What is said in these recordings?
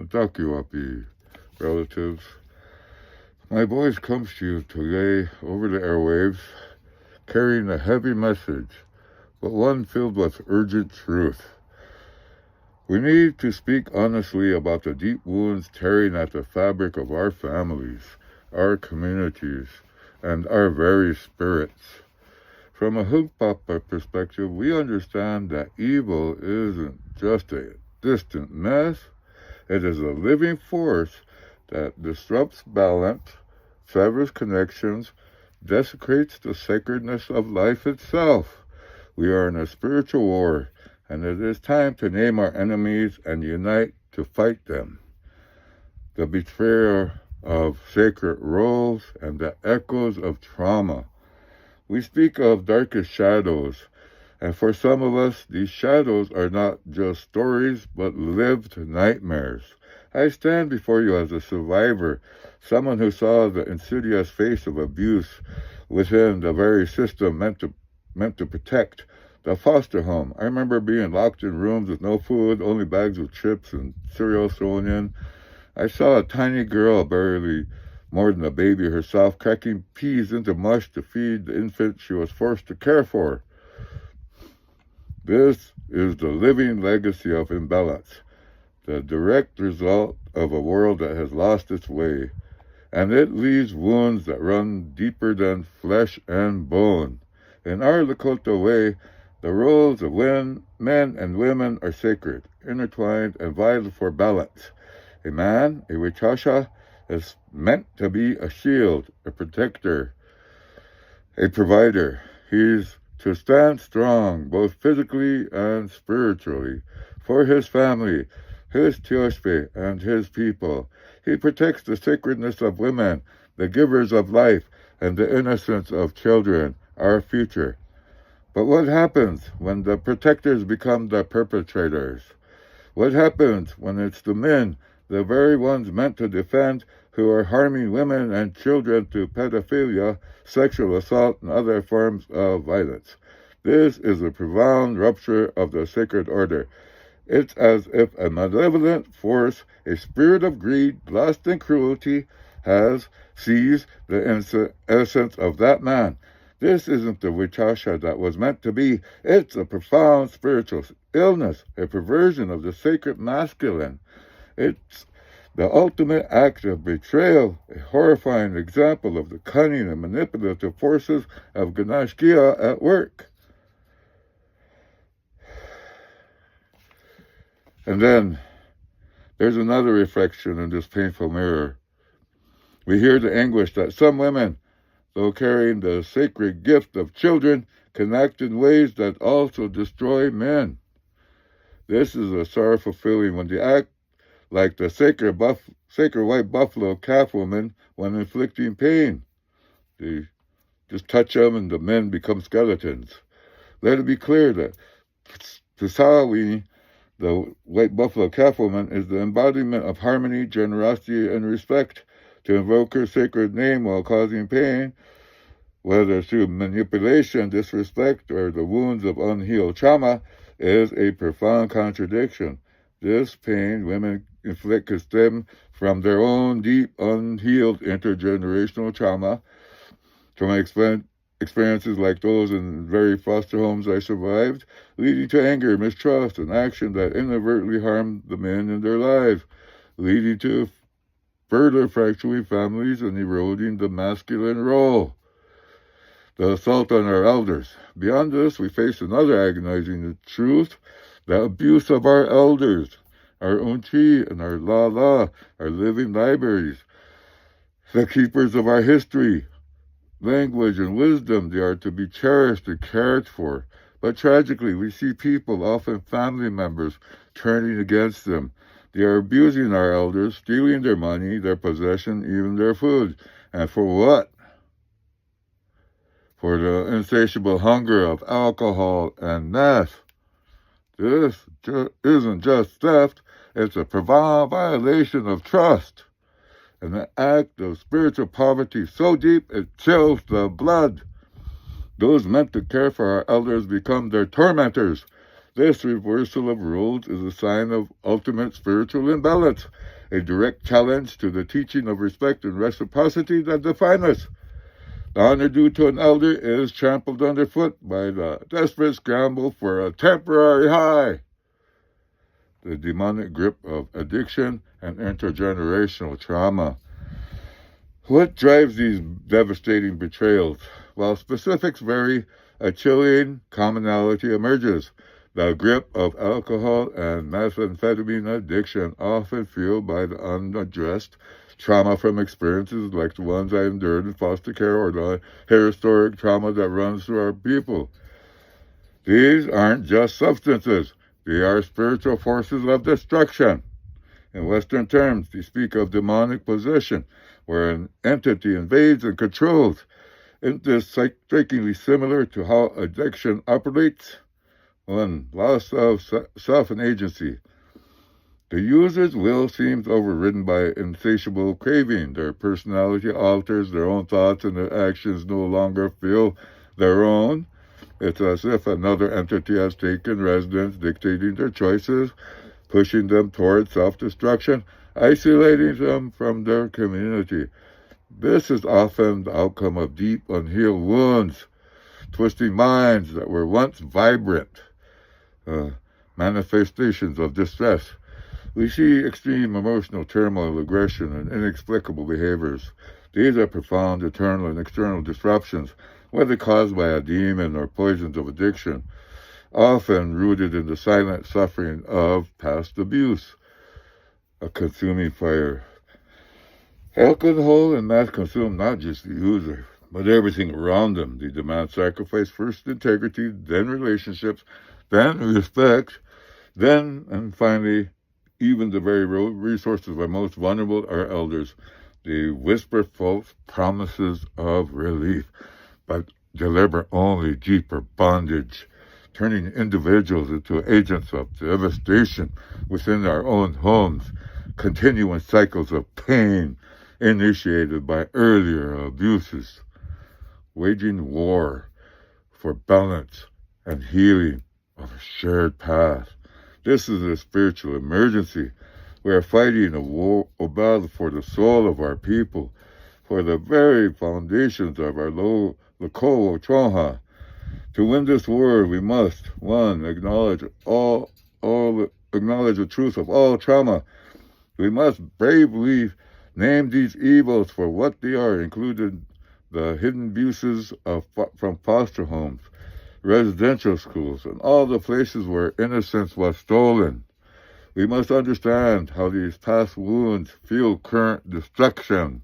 Dakiwapi, relatives. My voice comes to you today over the airwaves, carrying a heavy message, but one filled with urgent truth. We need to speak honestly about the deep wounds tearing at the fabric of our families, our communities, and our very spirits. From a Hunkpapa perspective, we understand that evil isn't just a distant mess. It is a living force that disrupts balance, severs connections, desecrates the sacredness of life itself. We are in a spiritual war, and it is time to name our enemies and unite to fight them. The betrayal of sacred roles and the echoes of trauma. We speak of darkest shadows, and for some of us, these shadows are not just stories, but lived nightmares. I stand before you as a survivor, someone who saw the insidious face of abuse within the very system meant to protect the foster home. I remember being locked in rooms with no food, only bags of chips and cereal thrown in. I saw a tiny girl, barely more than a baby herself, cracking peas into mush to feed the infant she was forced to care for. This is the living legacy of imbalance, the direct result of a world that has lost its way, and it leaves wounds that run deeper than flesh and bone. In our Lakota way, the roles of men and women are sacred, intertwined, and vital for balance. A man, a Wichasha, is meant to be a shield, a protector, a provider. He's to stand strong, both physically and spiritually, for his family, his Tioshpe, and his people. He protects the sacredness of women, the givers of life, and the innocence of children, our future. But what happens when the protectors become the perpetrators? What happens when it's the men, the very ones meant to defend, who are harming women and children through pedophilia, sexual assault, and other forms of violence? This is a profound rupture of the sacred order. It's as if a malevolent force, a spirit of greed, lust, and cruelty, has seized the essence of that man. This isn't the Wichasha that was meant to be. It's a profound spiritual illness, a perversion of the sacred masculine. It's the ultimate act of betrayal, a horrifying example of the cunning and manipulative forces of Ganashkia at work. And then there's another reflection in this painful mirror. We hear the anguish that some women, though carrying the sacred gift of children, can act in ways that also destroy men. This is a sorrowful feeling when they act like the sacred white buffalo calf woman when inflicting pain. They just touch them and the men become skeletons. Let it be clear that Pisawi, the white buffalo calf woman, is the embodiment of harmony, generosity, and respect. To invoke her sacred name while causing pain, whether through manipulation, disrespect, or the wounds of unhealed trauma, is a profound contradiction. This pain women inflict could stem from their own deep, unhealed intergenerational trauma, from experiences like those in very foster homes I survived, leading to anger, mistrust, and action that inadvertently harmed the men in their lives, leading to further fracturing families and eroding the masculine role. The assault on our elders. Beyond this, we face another agonizing truth, the abuse of our elders, our Unchi and our Lala, our living libraries, the keepers of our history, language, and wisdom. They are to be cherished and cared for. But tragically, we see people, often family members, turning against them. They are abusing our elders, stealing their money, their possession, even their food. And for what? For the insatiable hunger of alcohol and meth. This isn't just theft, it's a profound violation of trust, an act of spiritual poverty so deep it chills the blood. Those meant to care for our elders become their tormentors. This reversal of roles is a sign of ultimate spiritual imbalance, a direct challenge to the teaching of respect and reciprocity that define us. The honor due to an elder is trampled underfoot by the desperate scramble for a temporary high. The demonic grip of addiction and intergenerational trauma. What drives these devastating betrayals? While specifics vary, a chilling commonality emerges. The grip of alcohol and methamphetamine addiction, often fueled by the unaddressed trauma from experiences like the ones I endured in foster care or the historic trauma that runs through our people. These aren't just substances. They are spiritual forces of destruction. In Western terms, they speak of demonic possession, where an entity invades and controls. Isn't this strikingly similar to how addiction operates? One, loss of self and agency. The user's will seems overridden by insatiable craving. Their personality alters, their own thoughts and their actions no longer feel their own. It's as if another entity has taken residence, dictating their choices, pushing them towards self-destruction, isolating them from their community. This is often the outcome of deep, unhealed wounds, twisting minds that were once vibrant, manifestations of distress. We see extreme emotional turmoil, aggression, and inexplicable behaviors. These are profound internal and external disruptions, whether caused by a demon or poisons of addiction, often rooted in the silent suffering of past abuse. A consuming fire. Alcohol and meth consume not just the user, but everything around them. They demand sacrifice, first integrity, then relationships, then respect, then, and finally, even the very resources of our most vulnerable, our elders. They whisper false promises of relief, but deliver only deeper bondage, turning individuals into agents of devastation within our own homes, continuing cycles of pain initiated by earlier abuses, waging war for balance and healing of a shared path. This is a spiritual emergency. We are fighting a battle for the soul of our people, for the very foundations of our Loko Choha. To win this war, we must, one, acknowledge the truth of all trauma. We must bravely name these evils for what they are, including the hidden abuses from foster homes, residential schools, and all the places where innocence was stolen. We must understand how these past wounds fuel current destruction,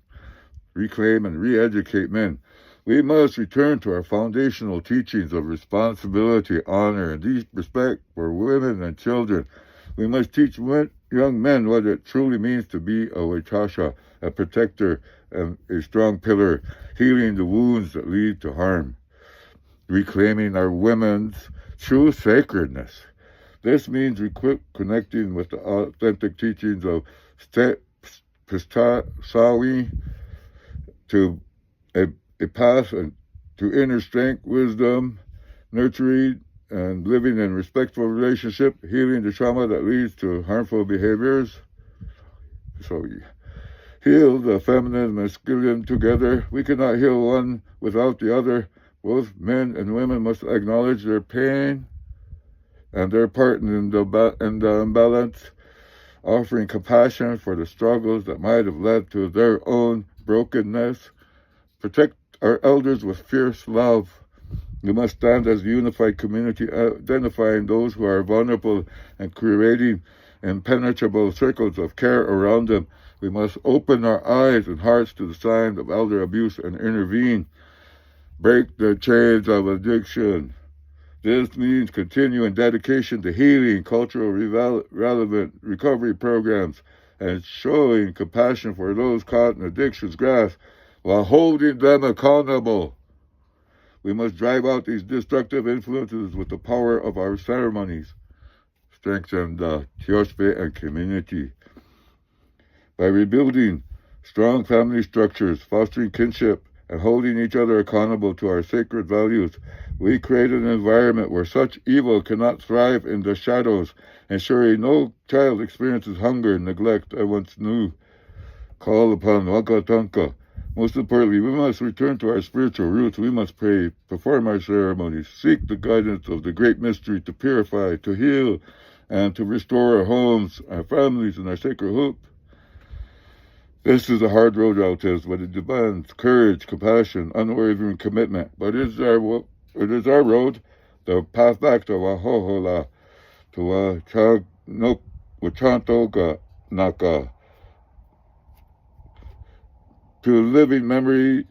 reclaim and re-educate men. We must return to our foundational teachings of responsibility, honor, and deep respect for women and children. We must teach young men what it truly means to be a Waitasha, a protector, and a strong pillar, healing the wounds that lead to harm, reclaiming our women's true sacredness. This means connecting with the authentic teachings of Pistasawi to a path to inner strength, wisdom, nurturing, and living in respectful relationship, healing the trauma that leads to harmful behaviors. So heal the feminine and masculine together. We cannot heal one without the other. Both men and women must acknowledge their pain and their part in the imbalance, offering compassion for the struggles that might have led to their own brokenness. Protect our elders with fierce love. We must stand as a unified community, identifying those who are vulnerable and creating impenetrable circles of care around them. We must open our eyes and hearts to the signs of elder abuse and intervene. Break the chains of addiction. This means continuing dedication to healing, cultural relevant recovery programs, and showing compassion for those caught in addiction's grasp while holding them accountable. We must drive out these destructive influences with the power of our ceremonies, strengthen the Tiospe and community. By rebuilding strong family structures, fostering kinship, and holding each other accountable to our sacred values, we create an environment where such evil cannot thrive in the shadows, ensuring no child experiences hunger and neglect I once knew. Call upon Wakatanka. Most importantly, we must return to our spiritual roots. We must pray, perform our ceremonies, seek the guidance of the great mystery to purify, to heal, and to restore our homes, our families, and our sacred hope. This is a hard road out there, but it demands courage, compassion, unwavering commitment. But it is our road, the path back to Wahohola, to Wachantoga Naka, to living memory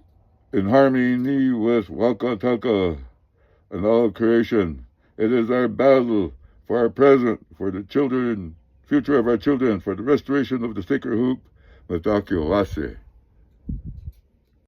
in harmony with Wakataka and all of creation. It is our battle for our present, for the children, future of our children, for the restoration of the sacred hoop, with Wase.